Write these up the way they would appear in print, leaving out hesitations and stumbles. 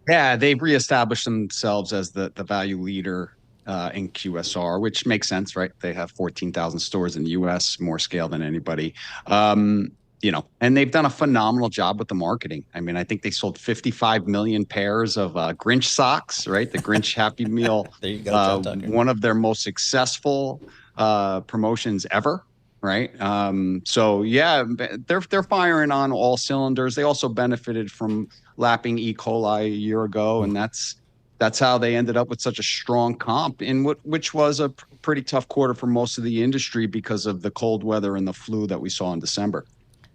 Yeah, they've reestablished themselves as the value leader in QSR, which makes sense, right? They have 14,000 stores in the US, more scale than anybody. Um, and they've done a phenomenal job with the marketing. I mean, I think they sold 55 million pairs of Grinch socks, right? The Grinch Happy Meal, There you go, John Tucker. one of their most successful promotions ever. Right. So yeah, they're firing on all cylinders. They also benefited from lapping E. coli a year ago, and that's how they ended up with such a strong comp in which was a pretty tough quarter for most of the industry because of the cold weather and the flu that we saw in December.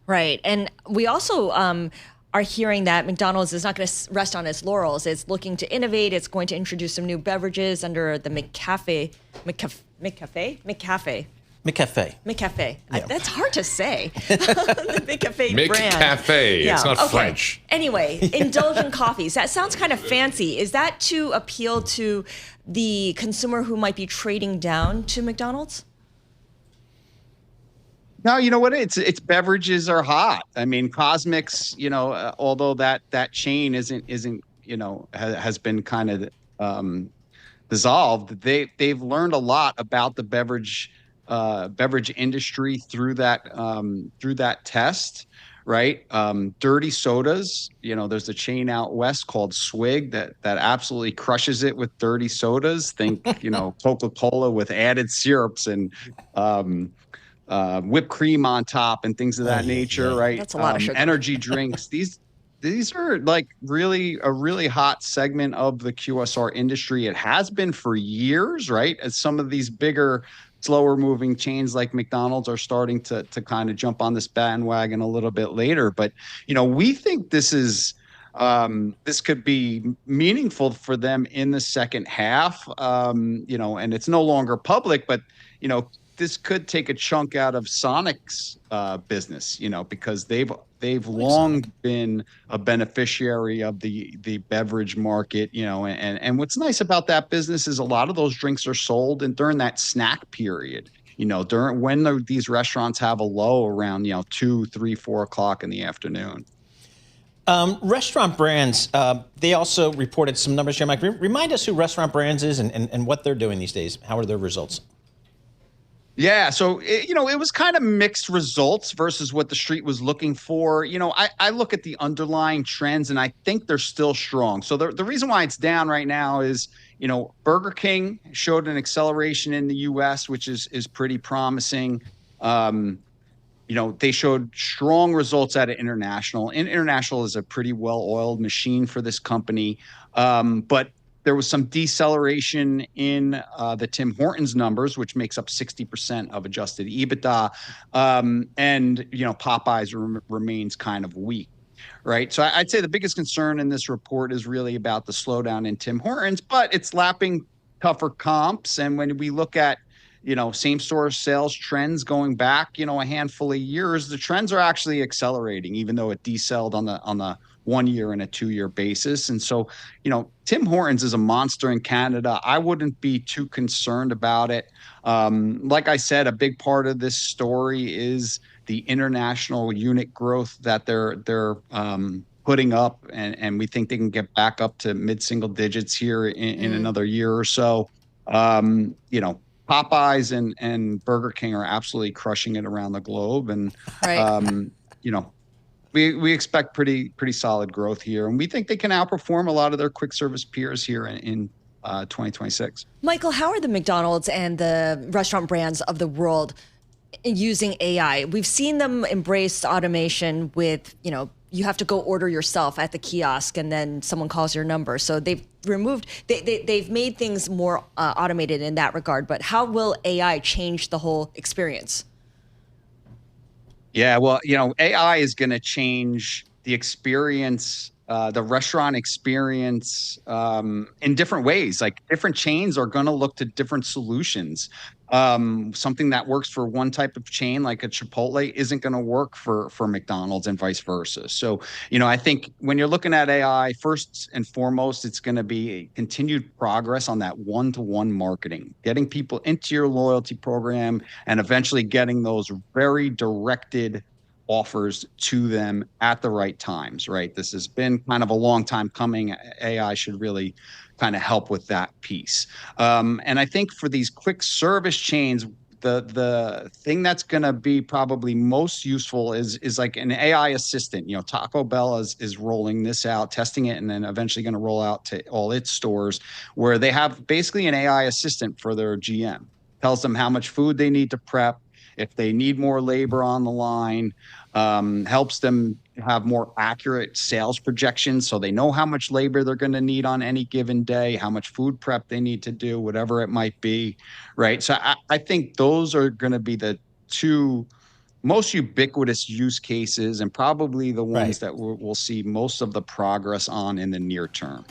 Right. And we also are hearing that McDonald's is not going to rest on its laurels. It's looking to innovate. It's going to introduce some new beverages under the McCafe. McCafe. McCafe. Yeah. That's hard to say. The McCafe brand. McCafe. Yeah. It's not French. Anyway, indulgent coffees. That sounds kind of fancy. Is that to appeal to the consumer who might be trading down to McDonald's? No, you know what? It's beverages are hot. I mean, Cosmix, although that chain isn't has been kind of dissolved. They've learned a lot about the beverage industry through that test, right? Dirty sodas. There's a chain out west called Swig that absolutely crushes it with dirty sodas. Think Coca-Cola with added syrups and whipped cream on top and things of that nature, right? That's a lot of sugar. Energy drinks. These are like a really hot segment of the QSR industry. It has been for years, right? As some of these bigger, slower moving chains like McDonald's are starting to kind of jump on this bandwagon a little bit later. But, we think this could be meaningful for them in the second half, and it's no longer public, but, this could take a chunk out of Sonic's business, because they've long been a beneficiary of the beverage market, and what's nice about that business is a lot of those drinks are sold and during that snack period, during when these restaurants have a low around 2, 3, 4 o'clock in the afternoon. Restaurant Brands, they also reported some numbers here. Mike, remind us who Restaurant Brands is and what they're doing these days. How are their results? Yeah, so it was kind of mixed results versus what the street was looking for. I look at the underlying trends and I think they're still strong. So the reason why it's down right now is, Burger King showed an acceleration in the US, which is pretty promising. They showed strong results out of international. International is a pretty well-oiled machine for this company, but there was some deceleration in the Tim Hortons numbers, which makes up 60% of adjusted EBITDA. And Popeyes remains kind of weak, right? So I'd say the biggest concern in this report is really about the slowdown in Tim Hortons, but it's lapping tougher comps. And when we look at, same-store sales trends going back, a handful of years, the trends are actually accelerating, even though it decelled on the 1 year and a 2 year basis. And so, Tim Hortons is a monster in Canada. I wouldn't be too concerned about it. Like I said, a big part of this story is the international unit growth that they're putting up. And we think they can get back up to mid-single digits here in another year or so. Popeyes and Burger King are absolutely crushing it around the globe. And, right. We expect pretty solid growth here, and we think they can outperform a lot of their quick service peers here in 2026. Michael, how are the McDonald's and the Restaurant Brands of the world using AI? We've seen them embrace automation with, you have to go order yourself at the kiosk and then someone calls your number. So they've made things more automated in that regard. But how will AI change the whole experience? Yeah, well, AI is going to change the experience, the restaurant experience in different ways. Like different chains are going to look to different solutions. Something that works for one type of chain, like a Chipotle, isn't going to work for McDonald's and vice versa. So, I think when you're looking at AI, first and foremost, it's going to be a continued progress on that one-to-one marketing, getting people into your loyalty program and eventually getting those very directed offers to them at the right times, right? This has been kind of a long time coming. AI should really kind of help with that piece. And I think for these quick service chains, the thing that's going to be probably most useful is like an AI assistant. You know, Taco Bell is rolling this out, testing it, and then eventually going to roll out to all its stores, where they have basically an AI assistant for their GM. Tells them how much food they need to prep, if they need more labor on the line, helps them have more accurate sales projections so they know how much labor they're going to need on any given day, how much food prep they need to do, whatever it might be, right? So I think those are going to be the two most ubiquitous use cases and probably the ones Right. that we'll see most of the progress on in the near term.